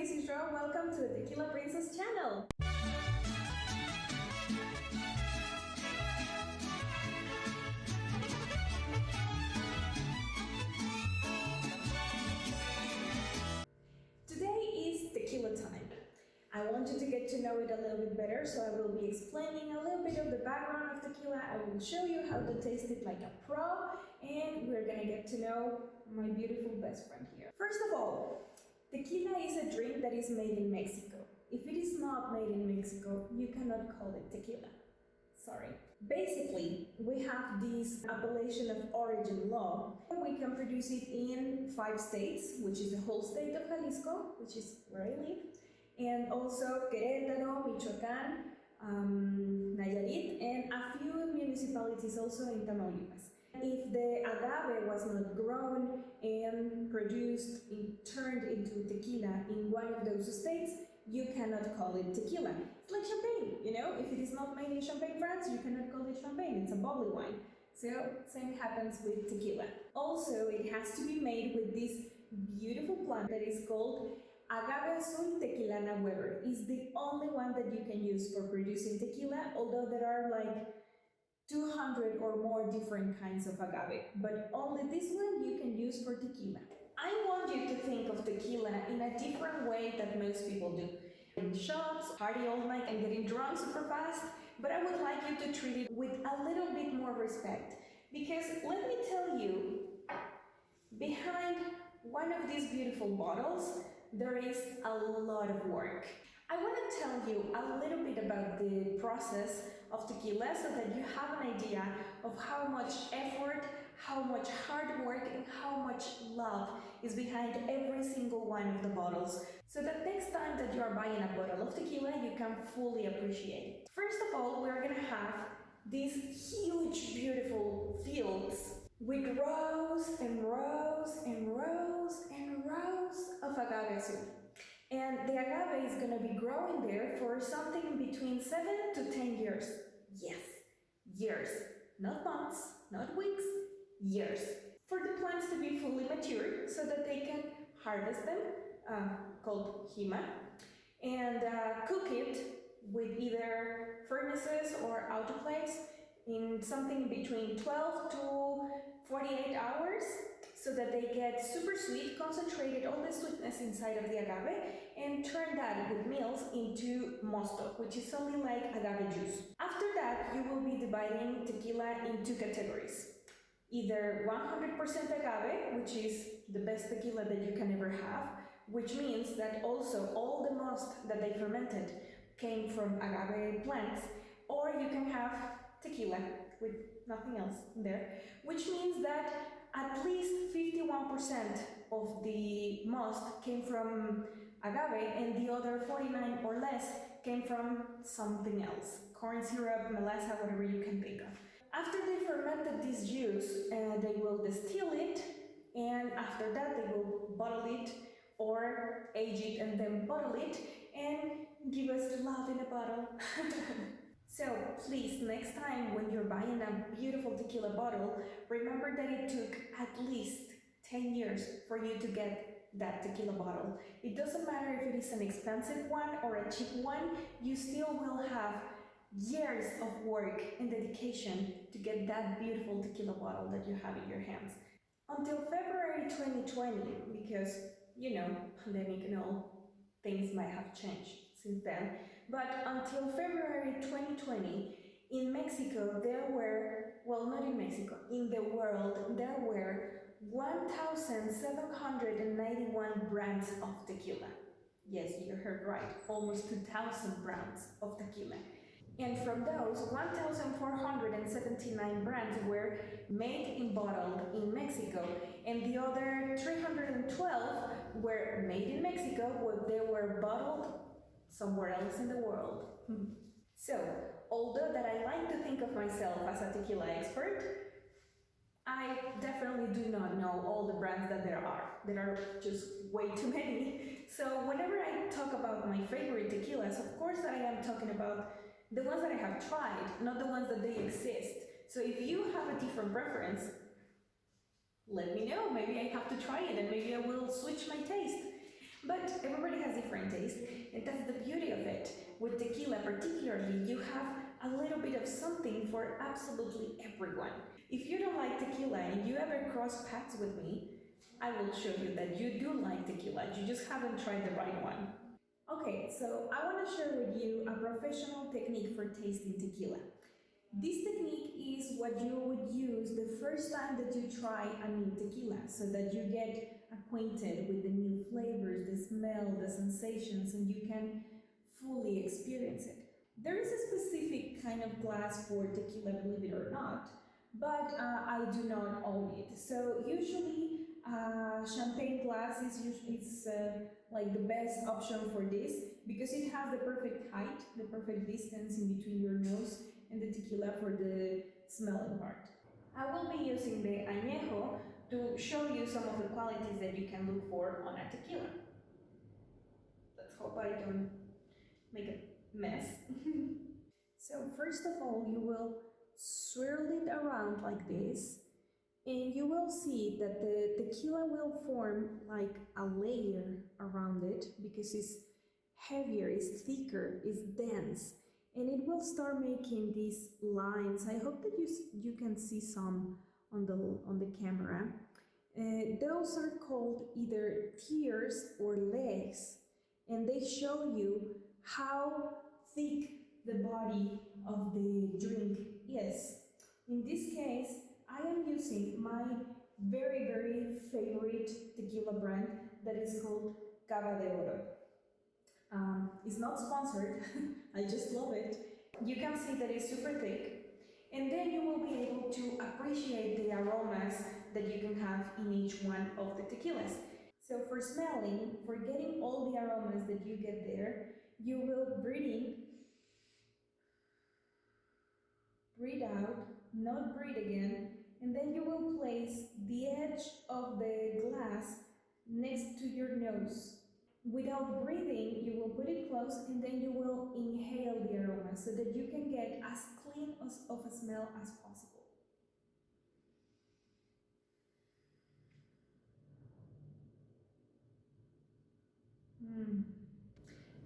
is Isra. Welcome to the Tequila Princess channel. Today is tequila time. I want you to get to know it a little bit better, so I will be explaining a little bit of the background of tequila. I will show you how to taste it like a pro, and we're gonna get to know my beautiful best friend here. First of all, tequila is a drink that is made in Mexico. If it is not made in Mexico, you cannot call it tequila. Sorry. Basically, we have this appellation of origin law. We can produce it in 5 states, which is the whole state of Jalisco, which is where I live, and also Querétaro, Michoacán, Nayarit, and a few municipalities also in Tamaulipas. If the agave was not grown and produced and turned into tequila in one of those states, you cannot call it tequila. It's like champagne, you know? If it is not made in Champagne, France, you cannot call it champagne. It's a bubbly wine. So, same happens with tequila. Also, it has to be made with this beautiful plant that is called Agave Azul Tequilana Weber. It's the only one that you can use for producing tequila, although there are like 200 or more different kinds of agave, but only this one you can use for tequila. I want you to think of tequila in a different way that most people do. In shops, party all night and getting drunk super fast, but I would like you to treat it with a little bit more respect. Because let me tell you, behind one of these beautiful bottles, there is a lot of work. I want to tell you a little bit about the process of tequila so that you have an idea of how much effort, how much hard work, and how much love is behind every single one of the bottles, so that next time that you are buying a bottle of tequila, you can fully appreciate it. First of all, we're going to have these huge, beautiful fields with rows and rows and rows and rows of agave azul. And the agave is going to be growing there for something between 7 to 10 years. Yes, years. Not months, not weeks, years. For the plants to be fully mature so that they can harvest them, called hima, and cook it with either furnaces or autoclaves in something between 12 to 48 hours, so that they get super sweet, concentrated all the sweetness inside of the agave, and turn that with meals into mosto, which is something like agave juice. After that, you will be dividing tequila into categories. Either 100% agave, which is the best tequila that you can ever have, which means that also all the must that they fermented came from agave plants, or you can have tequila with nothing else in there, which means that at least 51% of the must came from agave and the other 49 or less came from something else, corn syrup, melassa, whatever you can think of. After they fermented this juice, they will distill it, and after that they will bottle it or age it and then bottle it and give us love in a bottle. So please, next time when you're buying a beautiful tequila bottle, remember that it took at least 10 years for you to get that tequila bottle. It doesn't matter if it is an expensive one or a cheap one, you still will have years of work and dedication to get that beautiful tequila bottle that you have in your hands. Until February 2020, because, you know, pandemic and all, things might have changed since then. But until February 2020, in Mexico, there were, well, not in Mexico, in the world, there were 1,791 brands of tequila. Yes, you heard right, almost 2,000 brands of tequila. And from those, 1,479 brands were made and bottled in Mexico, and the other 312 were made in Mexico, but they were bottled somewhere else in the world. So, although that I like to think of myself as a tequila expert, I definitely do not know all the brands that there are. There are just way too many. So whenever I talk about my favorite tequilas, of course I am talking about the ones that I have tried, not the ones that they exist. So if you have a different preference, let me know. Maybe I have to try it and maybe I will switch my taste. But everybody has different taste, and that's the beauty of it. With tequila particularly, you have a little bit of something for absolutely everyone. If you don't like tequila and you ever cross paths with me, I will show you that you do like tequila, you just haven't tried the right one. Okay, so I want to share with you a professional technique for tasting tequila. This technique is what you would use the first time that you try a new tequila, so that you get acquainted with the new flavors, the smell, the sensations, and you can fully experience it. There is a specific kind of glass for tequila, believe it or not, but I do not own it. So usually champagne glass is like the best option for this, because it has the perfect height, the perfect distance in between your nose and the tequila for the smelling part. I will be using the añejo to show you some of the qualities that you can look for on a tequila. Let's hope I don't make a mess. So first of all, you will swirl it around like this, and you will see that the tequila will form like a layer around it, because it's heavier, it's thicker, it's dense, and it will start making these lines. I hope that you can see some on the camera. Those are called either tears or legs, and they show you how thick the body of the drink is. In this case, I am using my very, very favorite tequila brand that is called Cava de Oro. It's not sponsored, I just love it. You can see that it's super thick, and then you will be able to appreciate the aromas that you can have in each one of the tequilas. So for smelling, for getting all the aromas that you get there, you will breathe in, breathe out, not breathe again, and then you will place the edge of the glass next to your nose. Without breathing, you will put it close, and then you will inhale the aroma so that you can get as clean of a smell as possible.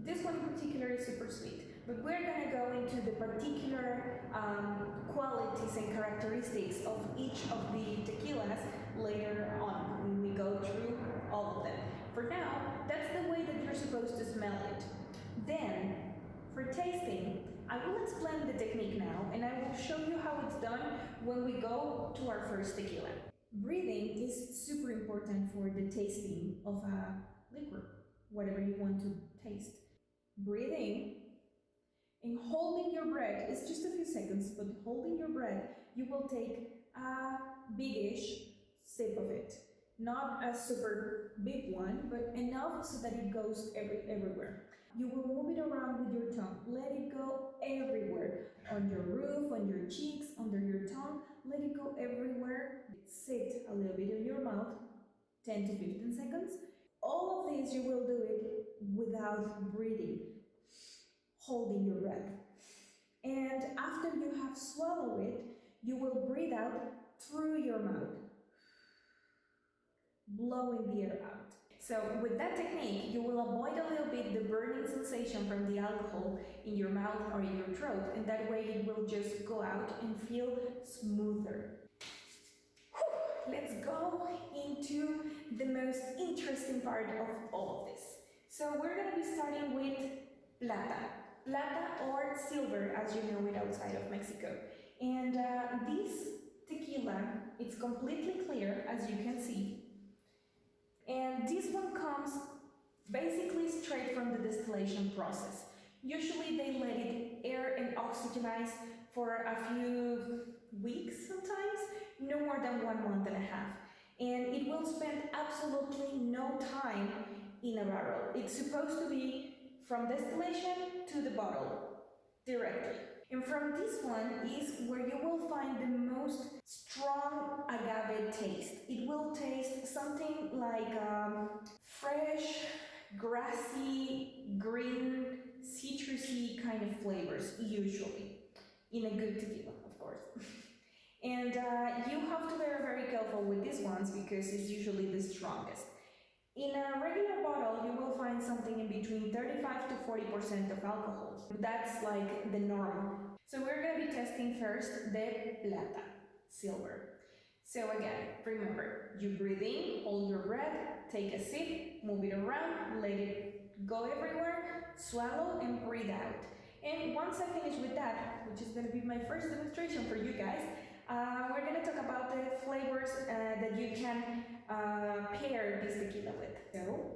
This one in particular is super sweet, but we're going to go into the particular qualities and characteristics of each of the tequilas later on when we go through all of them. For now, that's the way that you're supposed to smell it. Then, for tasting, I will explain the technique now, and I will show you how it's done when we go to our first tequila. Breathing is super important for the tasting of a liquor, whatever you want to taste. Breathing and holding your breath, it's just a few seconds, but holding your breath, you will take a big-ish sip of it. Not a super big one, but enough so that it goes everywhere. You will move it around with your tongue. Let it go everywhere. On your roof, on your cheeks, under your tongue. Let it go everywhere. Sit a little bit in your mouth, 10 to 15 seconds. All of this, you will do it without breathing, holding your breath. And after you have swallowed it, you will breathe out through your mouth, blowing the air out. So with that technique, you will avoid a little bit the burning sensation from the alcohol in your mouth or in your throat, and that way it will just go out and feel smoother. Let's go into the most interesting part of all of this. So we're going to be starting with plata. Plata or silver, as you know it outside of Mexico. And this tequila, it's completely clear, as you can see. And this one comes basically straight from the distillation process. Usually they let it air and oxygenize for a few weeks sometimes, no more than 1 month and a half. And it will spend absolutely no time in a barrel. It's supposed to be from distillation to the bottle directly. And from this one is where you will find the most strong agave taste. It will taste something like fresh, grassy, green, citrusy kind of flavors, usually, in a good tequila, of course. And you have to be very careful with these ones because it's usually the strongest. In a regular bottle, you will between 35 to 40% of alcohol. That's like the norm. So we're gonna be testing first the plata, silver. So again, remember, you breathe in, hold your breath, take a sip, move it around, let it go everywhere, swallow and breathe out. And once I finish with that, which is gonna be my first demonstration for you guys, we're gonna talk about the flavors that you can pair this tequila with. So,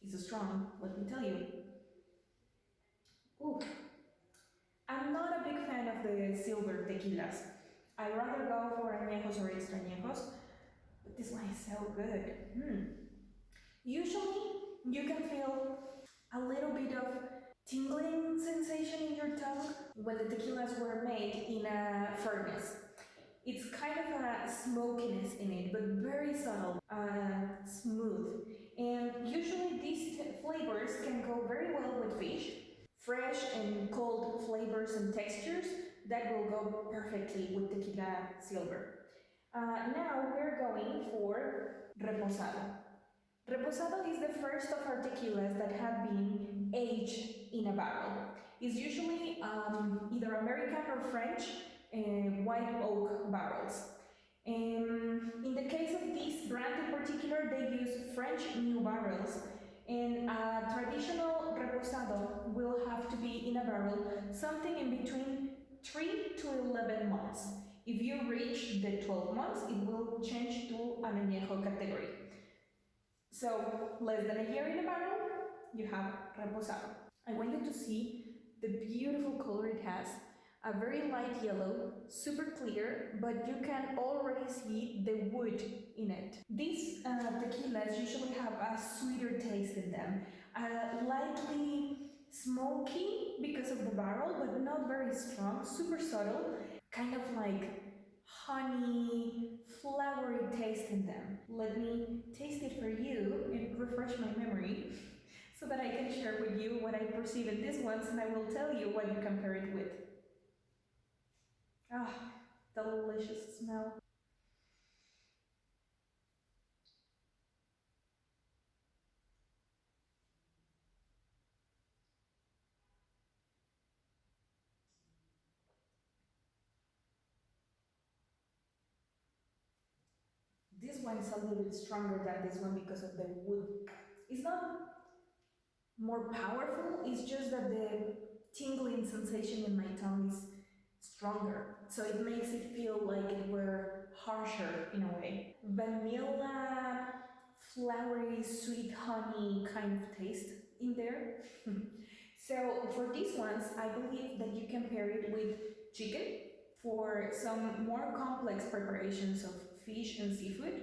it's strong, let me tell you. Ooh. I'm not a big fan of the silver tequilas. I rather go for añejos or extrañejos, but this one is so good. Usually, you can feel a little bit of tingling sensation in your tongue when the tequilas were made in a furnace. It's kind of a smokiness in it, but very subtle, smooth. And usually these flavors can go very well with fish. Fresh and cold flavors and textures that will go perfectly with tequila silver. Now we're going for reposado. Reposado is the first of our tequilas that have been aged in a barrel. It's usually either American or French white oak barrels. In the case of this brand in particular, they use French new barrels, and a traditional reposado will have to be in a barrel something in between 3 to 11 months. If you reach the 12 months, it will change to an añejo category. So, less than a year in a barrel, you have reposado. I want you to see the beautiful color it has. A very light yellow, super clear, but you can already see the wood in it. These tequilas usually have a sweeter taste in them, lightly smoky because of the barrel, but not very strong, super subtle, kind of like honey, flowery taste in them. Let me taste it for you and refresh my memory so that I can share with you what I perceive in these ones, and I will tell you what you compare it with. Ah, delicious smell. This one is a little bit stronger than this one because of the wood. It's not more powerful, it's just that the tingling sensation in my tongue is stronger. So it makes it feel like it were harsher in a way. Vanilla, flowery, sweet honey kind of taste in there. So for these ones, I believe that you can pair it with chicken for some more complex preparations of fish and seafood.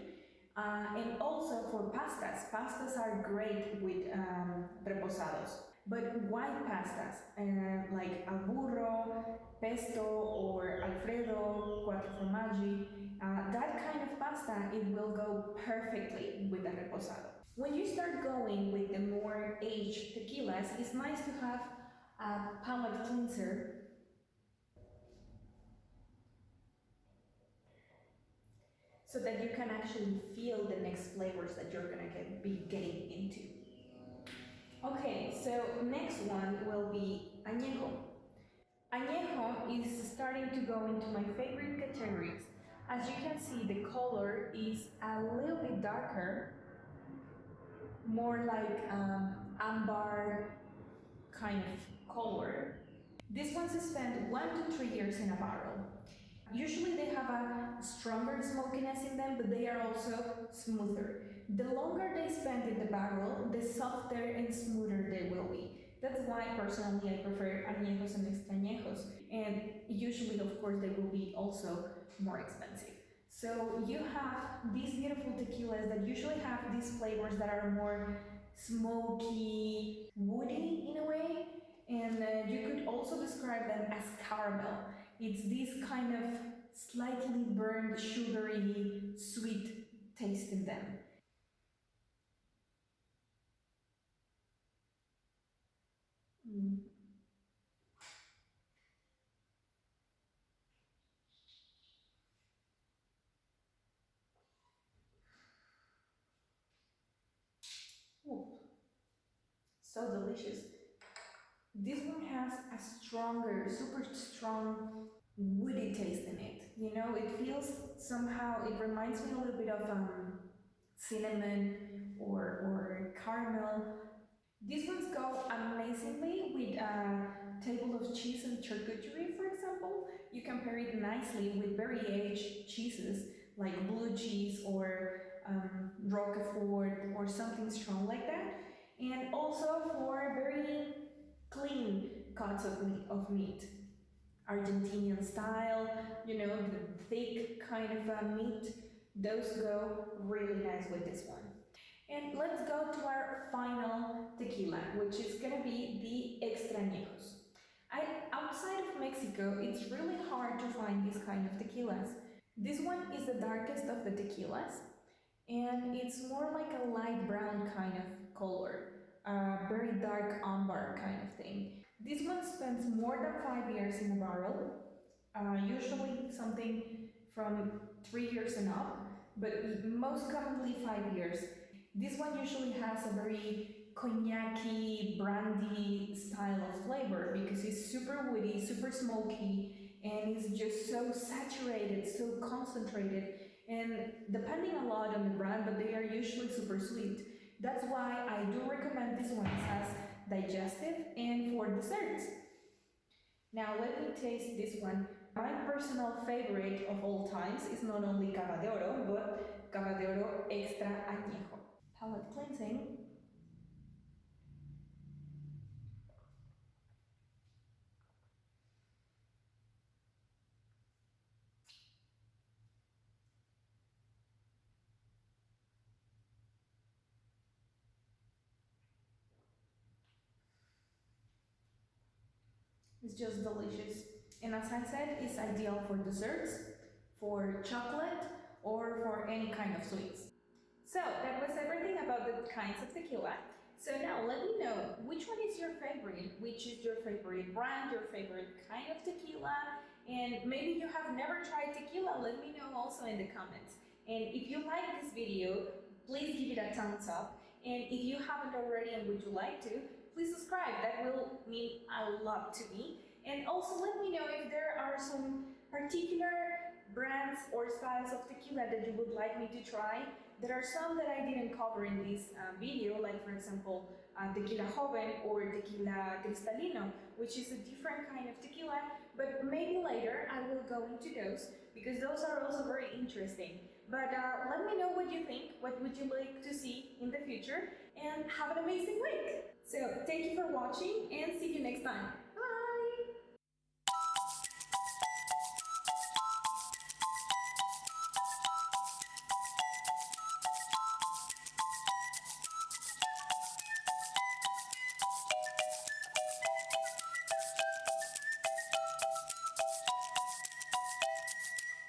And also for pastas. Pastas are great with reposados. But white pastas, like al burro, pesto, or alfredo, quattro formaggi, that kind of pasta, it will go perfectly with a reposado. When you start going with the more aged tequilas, it's nice to have a palate cleanser so that you can actually feel the next flavors that you're gonna be getting into. Okay, so next one will be añejo. Añejo is starting to go into my favorite categories. As you can see, the color is a little bit darker, more like amber kind of color. These ones spend 1 to 3 years in a barrel. Usually they have a stronger smokiness in them, but they are also smoother. The longer they spend in the barrel, the softer and smoother they will be. That's why personally I prefer añejos and extrañejos. And usually, of course, they will be also more expensive. So you have these beautiful tequilas that usually have these flavors that are more smoky, woody in a way. And you could also describe them as caramel. It's this kind of slightly burned, sugary, sweet taste in them. Mm. Ooh, so delicious. This one has a stronger, super strong, woody taste in it. You know, it feels somehow, it reminds me a little bit of cinnamon or caramel. These ones go amazingly with a table of cheese and charcuterie, for example. You can pair it nicely with very aged cheeses like blue cheese or Roquefort or something strong like that. And also for very clean cuts of meat. Argentinian style, you know, the thick kind of meat. Those go really nice with this one. And let's go to our final tequila, which is gonna be the Extrañejos. Outside of Mexico, it's really hard to find this kind of tequilas. This one is the darkest of the tequilas, and it's more like a light brown kind of color, very dark amber kind of thing. This one spends more than 5 years in a barrel, usually something from 3 years and up, but most commonly 5 years. This one usually has a very cognac-y, brandy style of flavor because it's super woody, super smoky, and it's just so saturated, so concentrated, and depending a lot on the brand, but they are usually super sweet. That's why I do recommend this one as digestive and for desserts. Now let me taste this one. My personal favorite of all times is not only Cava de Oro, but Cava de Oro Extra Añejo. Palate cleansing. It's just delicious. And as I said, it's ideal for desserts, for chocolate, or for any kind of sweets. So that was everything about the kinds of tequila. So now let me know which one is your favorite, which is your favorite brand, your favorite kind of tequila, and maybe you have never tried tequila, let me know also in the comments. And if you like this video, please give it a thumbs up. And if you haven't already and would you like to, please subscribe. That will mean a lot to me. And also let me know if there are some particular brands or styles of tequila that you would like me to try. There are some that I didn't cover in this video, like for example, Tequila Joven or Tequila Cristalino, which is a different kind of tequila, but maybe later I will go into those because those are also very interesting. But let me know what you think, what would you like to see in the future, and have an amazing week! So thank you for watching and see you next time!